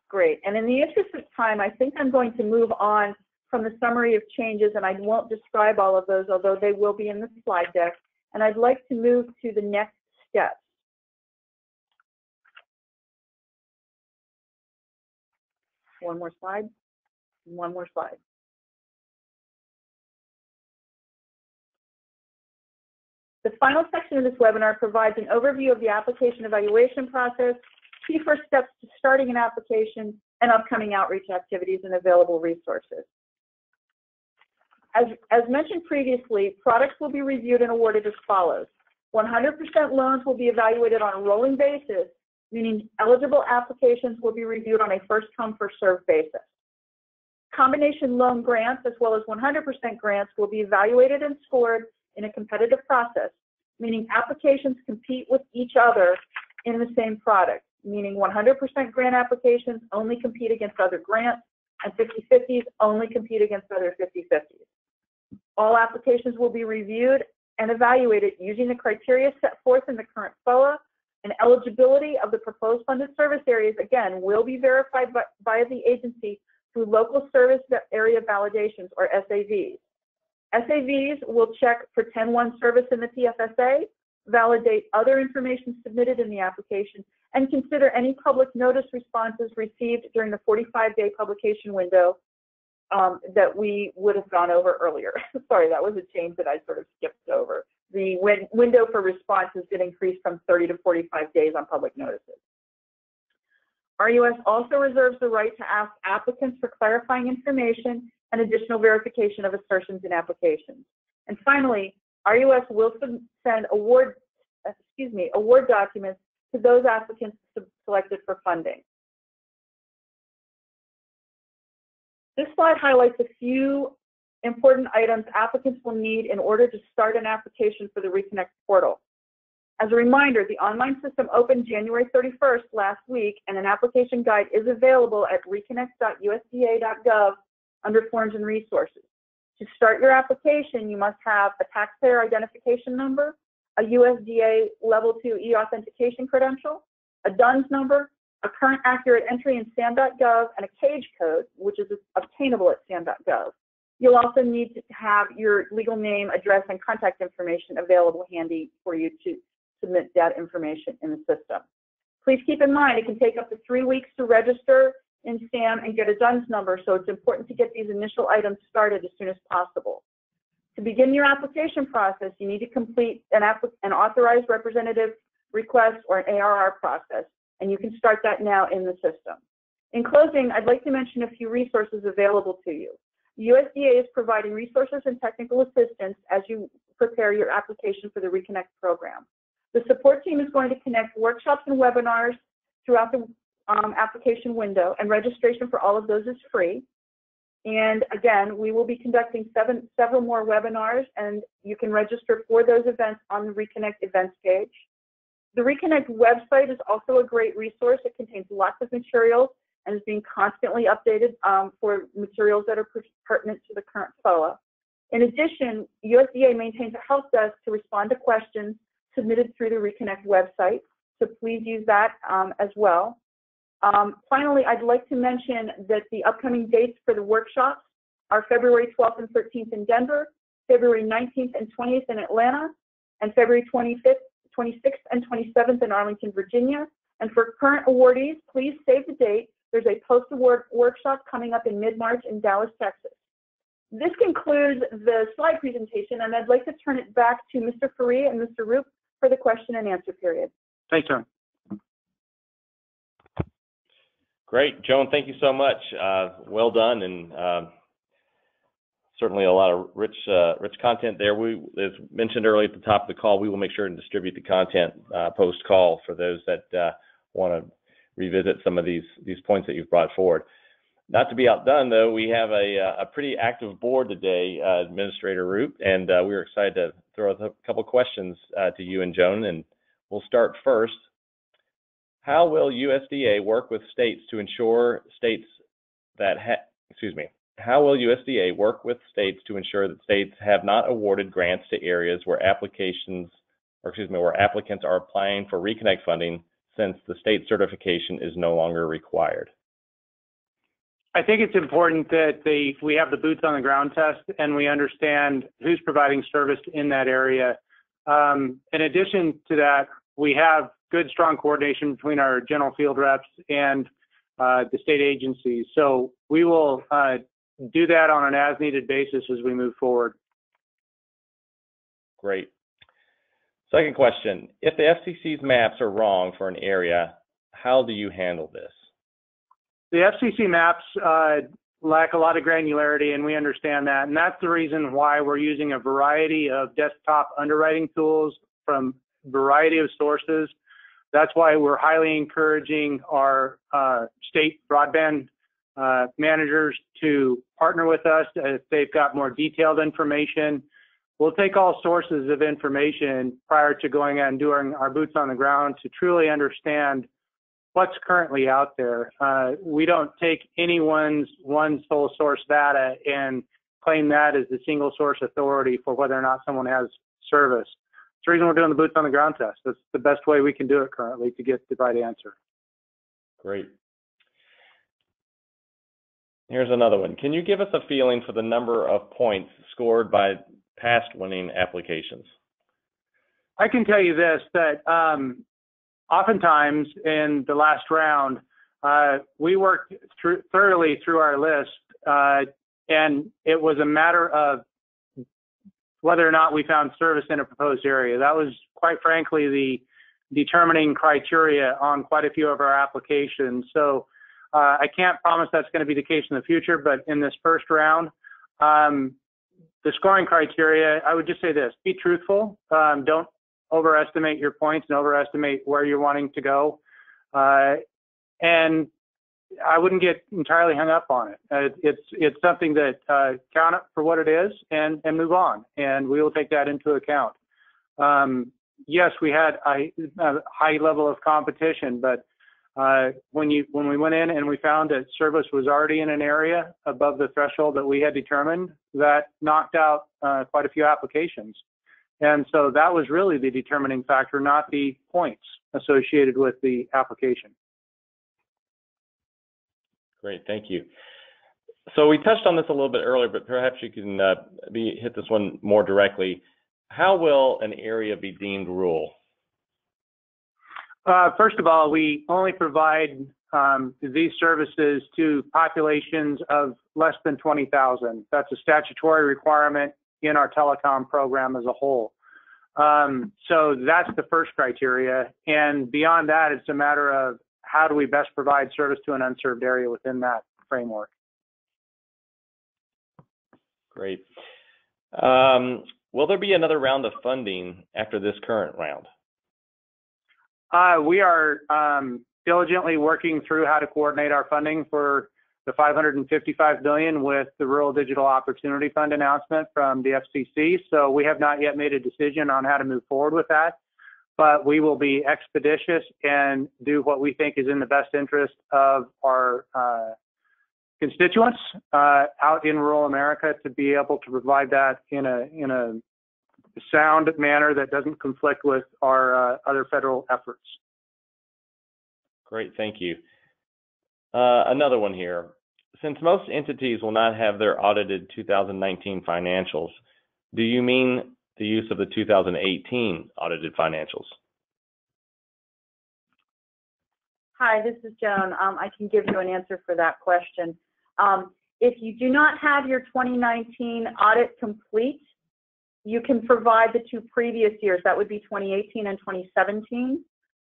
great. And in the interest of time, I think I'm going to move on from the summary of changes, and I won't describe all of those, although they will be in the slide deck. And I'd like to move to the next steps. One more slide. One more slide. The final section of this webinar provides an overview of the application evaluation process, key first steps to starting an application, and upcoming outreach activities and available resources. As mentioned previously, products will be reviewed and awarded as follows. 100% loans will be evaluated on a rolling basis, meaning eligible applications will be reviewed on a first-come, first-served basis. Combination loan grants, as well as 100% grants, will be evaluated and scored in a competitive process, meaning applications compete with each other in the same product, meaning 100% grant applications only compete against other grants, and 50/50s only compete against other 50/50s. All applications will be reviewed and evaluated using the criteria set forth in the current FOA And eligibility of the proposed funded service areas, again, will be verified by the agency through local service area validations, or SAVs. SAVs will check for 10-1 service in the PFSA, validate other information submitted in the application, and consider any public notice responses received during the 45-day publication window that we would have gone over earlier. Sorry, that was a change that I sort of skipped over. The window for responses did increase from 30 to 45 days on public notices. RUS also reserves the right to ask applicants for clarifying information and additional verification of assertions in applications. And finally, RUS will send award documents to those applicants selected for funding. This slide highlights a few important items applicants will need in order to start an application for the ReConnect portal. As a reminder, the online system opened January 31st last week, and an application guide is available at reconnect.usda.gov under Forms and Resources. To start your application, you must have a taxpayer identification number, a USDA Level 2 e-authentication credential, a DUNS number, a current accurate entry in SAM.gov, and a CAGE code, which is obtainable at SAM.gov. You'll also need to have your legal name, address, and contact information available handy for you to submit that information in the system. Please keep in mind it can take up to 3 weeks to register in SAM and get a DUNS number, so it's important to get these initial items started as soon as possible. To begin your application process, you need to complete an authorized representative request or an ARR process, and you can start that now in the system. In closing, I'd like to mention a few resources available to you. USDA is providing resources and technical assistance as you prepare your application for the ReConnect program. The support team is going to connect workshops and webinars throughout the application window, and registration for all of those is free. And again, we will be conducting several more webinars, and you can register for those events on the ReConnect events page. The ReConnect website is also a great resource. It contains lots of materials and is being constantly updated for materials that are pertinent to the current FOA. In addition, USDA maintains a help desk to respond to questions submitted through the ReConnect website, so please use that as well. Finally, I'd like to mention that the upcoming dates for the workshops are February 12th and 13th in Denver, February 19th and 20th in Atlanta, and February 25th, 26th, and 27th in Arlington, Virginia. And for current awardees, please save the date. There's a post-award workshop coming up in mid-March in Dallas, Texas. This concludes the slide presentation, and I'd like to turn it back to Mr. Faria and Mr. RUPE for the question and answer period. Thanks, John. Great, Joan, thank you so much. Well done, and certainly a lot of rich content there. As mentioned earlier at the top of the call, we will make sure and distribute the content post-call for those that want to revisit some of these points that you've brought forward. Not to be outdone, though, we have a pretty active board today, Administrator RUPE, and we're excited to throw a couple questions to you and Joan, and we'll start first. How will USDA work with states to ensure How will USDA work with states to ensure that states have not awarded grants to areas where applicants are applying for ReConnect funding since the state certification is no longer required? I think it's important that we have the boots on the ground test and we understand who's providing service in that area. In addition to that, we have good, strong coordination between our general field reps and the state agencies. So we will do that on an as-needed basis as we move forward. Great. Second question, if the FCC's maps are wrong for an area, how do you handle this? The FCC maps lack a lot of granularity, and we understand that. And that's the reason why we're using a variety of desktop underwriting tools from a variety of sources. That's why we're highly encouraging our state broadband managers to partner with us if they've got more detailed information. We'll take all sources of information prior to going out and doing our boots on the ground to truly understand what's currently out there. We don't take anyone's one sole source data and claim that as the single source authority for whether or not someone has service. the reason we're doing the boots on the ground test. That's the best way we can do it currently to get the right answer. Great. Here's another one. Can you give us a feeling for the number of points scored by past winning applications? I can tell you this, that oftentimes in the last round, we worked thoroughly through our list, and it was a matter of whether or not we found service in a proposed area. That was, quite frankly, the determining criteria on quite a few of our applications. So I can't promise that's going to be the case in the future, but in this first round, the scoring criteria, I would just say this: be truthful. Don't overestimate your points and overestimate where you're wanting to go. And I wouldn't get entirely hung up on it. It's something that count it for what it is and move on, and we will take that into account. Yes, we had a high level of competition, but when we went in and we found that service was already in an area above the threshold that we had determined, that knocked out quite a few applications. And so that was really the determining factor, not the points associated with the application. Great, thank you. So we touched on this a little bit earlier, but perhaps you can hit this one more directly. How will an area be deemed rural? First of all, we only provide these services to populations of less than 20,000. That's a statutory requirement in our telecom program as a whole. So that's the first criteria. And beyond that, it's a matter of how do we best provide service to an unserved area within that framework. Great. Will there be another round of funding after this current round? We are diligently working through how to coordinate our funding for the $555 billion with the Rural Digital Opportunity Fund announcement from the FCC. So we have not yet made a decision on how to move forward with that, but we will be expeditious and do what we think is in the best interest of our constituents out in rural America to be able to provide that in a sound manner that doesn't conflict with our other federal efforts. Great, thank you. Another one here. Since most entities will not have their audited 2019 financials, do you mean the use of the 2018 audited financials? Hi, this is Joan. I can give you an answer for that question. If you do not have your 2019 audit complete, you can provide the two previous years. That would be 2018 and 2017.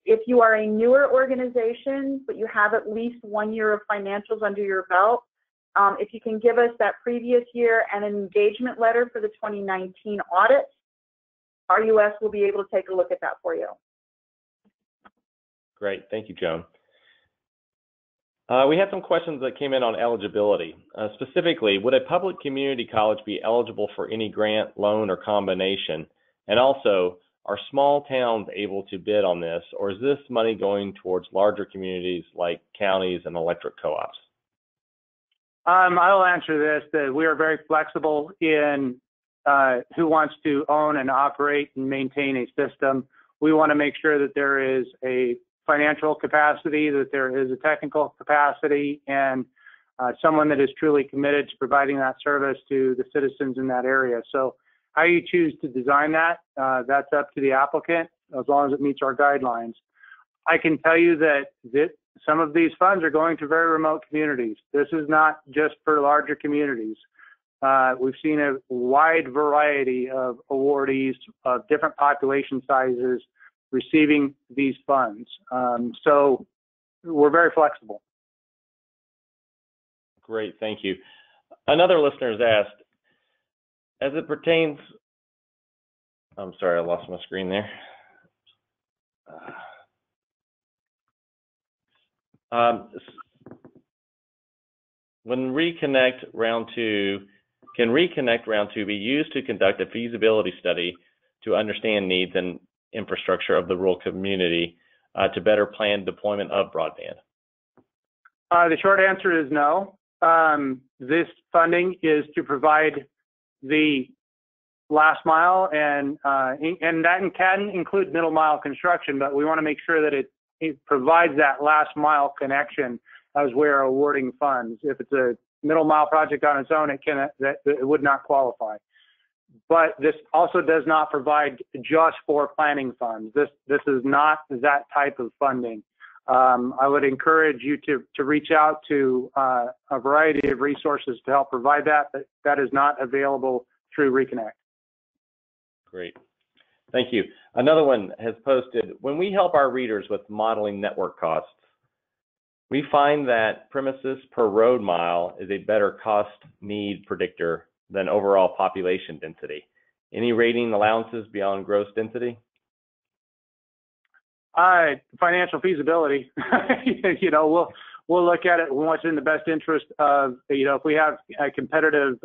If you are a newer organization, but you have at least 1 year of financials under your belt, if you can give us that previous year and an engagement letter for the 2019 audit, RUS will be able to take a look at that for you. Great, thank you, Joan. We had some questions that came in on eligibility. Specifically, would a public community college be eligible for any grant, loan, or combination? And also, are small towns able to bid on this, or is this money going towards larger communities like counties and electric co-ops? I will answer this, that we are very flexible in who wants to own and operate and maintain a system. We want to make sure that there is a financial capacity, that there is a technical capacity, and someone that is truly committed to providing that service to the citizens in that area. So how you choose to design that, that's up to the applicant, as long as it meets our guidelines. I can tell you that some of these funds are going to very remote communities. This is not just for larger communities. We've seen a wide variety of awardees of different population sizes receiving these funds. So we're very flexible. Great, thank you. Another listener has asked, as it pertains, I'm sorry, I lost my screen there. When ReConnect Round 2, can ReConnect Round 2 be used to conduct a feasibility study to understand needs and infrastructure of the rural community to better plan deployment of broadband? The short answer is no. This funding is to provide the last mile, and that can include middle mile construction, but we want to make sure that it provides that last mile connection as we're awarding funds. If it's a middle mile project on its own, it would not qualify. But this also does not provide just for planning funds. This is not that type of funding. I would encourage you to reach out to a variety of resources to help provide that, but that is not available through ReConnect. Great. Thank you. Another one has posted, when we help our readers with modeling network costs, we find that premises per road mile is a better cost need predictor than overall population density. Any rating allowances beyond gross density? Financial feasibility. We'll look at it and what's in the best interest of, if we have a competitive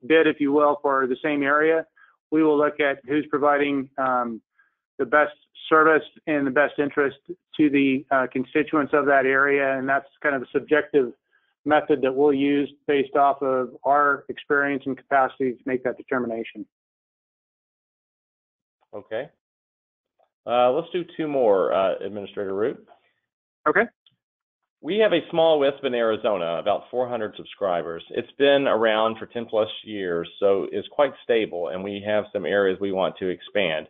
bid, if you will, for the same area, we will look at who's providing the best service in the best interest to the constituents of that area, and that's kind of a subjective method that we'll use based off of our experience and capacity to make that determination. Okay. Let's do two more, Administrator Root. Okay. We have a small WISP in Arizona, about 400 subscribers. It's been around for 10 plus years, so it's quite stable, and we have some areas we want to expand.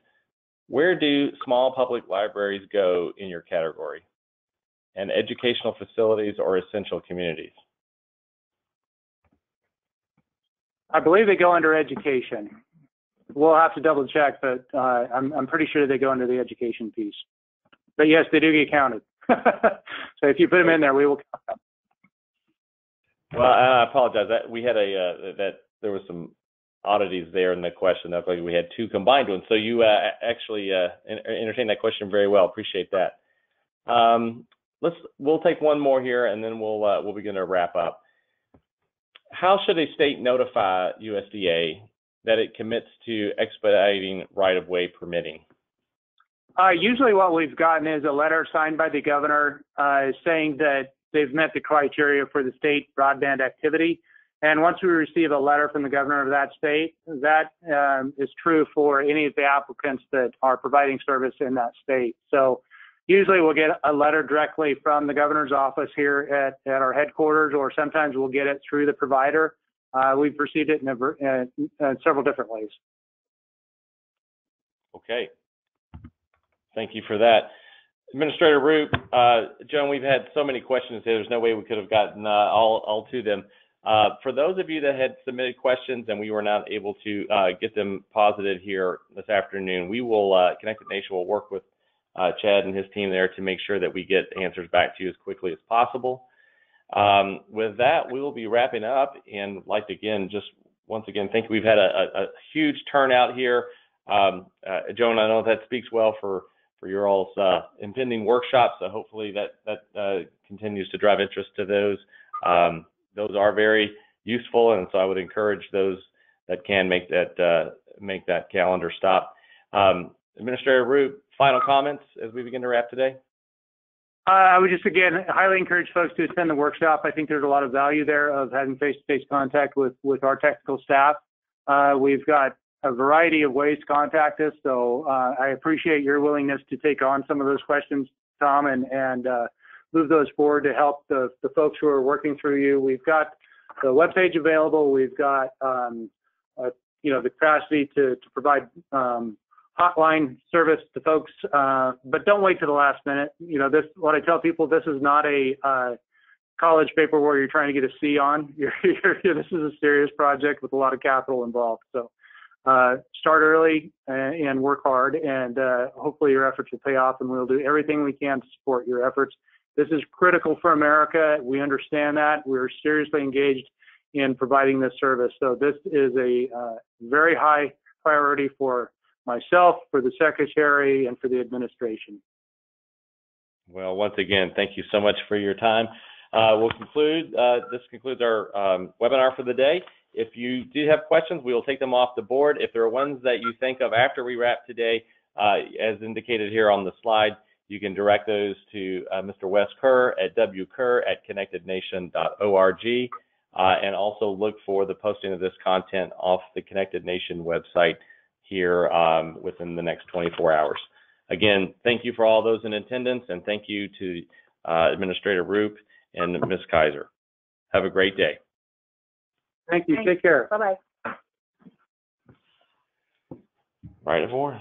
Where do small public libraries go in your category? And educational facilities or essential communities? I believe they go under education. We'll have to double check, but I'm pretty sure they go under the education piece. But yes, they do get counted. So if you put them in there, we will count them. Well, I apologize. We had that there was some oddities there in the question. I believe we had two combined ones. So you actually entertained that question very well. Appreciate that. We'll take one more here, and then we'll begin to wrap up. How should a state notify USDA that it commits to expediting right-of-way permitting? Usually what we've gotten is a letter signed by the governor saying that they've met the criteria for the state broadband activity. And once we receive a letter from the governor of that state, that is true for any of the applicants that are providing service in that state. So usually we'll get a letter directly from the governor's office here at our headquarters, or sometimes we'll get it through the provider. We've received it in several different ways. Okay. Thank you for that. Administrator Root, Joan, we've had so many questions here. There's no way we could have gotten all to them. For those of you that had submitted questions and we were not able to get them posited here this afternoon, we will, Connected Nation will work with Chad and his team there to make sure that we get answers back to you as quickly as possible. With that, we will be wrapping up, and like to again, just once again, thank you. We've had a huge turnout here. Joan, I know that speaks well for your all's impending workshops, so hopefully that continues to drive interest to those. Those are very useful, and so I would encourage those that can make that calendar stop. Administrator Root, final comments as we begin to wrap today? I would just, again, highly encourage folks to attend the workshop. I think there's a lot of value there of having face-to-face contact with our technical staff. We've got a variety of ways to contact us, so I appreciate your willingness to take on some of those questions, Tom, and move those forward to help the folks who are working through you. We've got the webpage available. We've got the capacity to provide hotline service to folks, but don't wait to the last minute. What I tell people, this is not a college paper where you're trying to get a C on. This is a serious project with a lot of capital involved. So start early and work hard, and hopefully your efforts will pay off, and we'll do everything we can to support your efforts. This is critical for America. We understand that. We're seriously engaged in providing this service. So this is a very high priority for myself, for the Secretary, and for the administration. Well, once again, thank you so much for your time. We'll conclude. This concludes our webinar for the day. If you do have questions, we will take them off the board. If there are ones that you think of after we wrap today, as indicated here on the slide, you can direct those to Mr. Wes Kerr at wkerr@connectednation.org. and also look for the posting of this content off the Connected Nation website here within the next 24 hours. Again, thank you for all those in attendance, and thank you to Administrator RUPE and Ms. Kaiser. Have a great day. Thank you. Thanks. Take care. Bye-bye. Right at 4.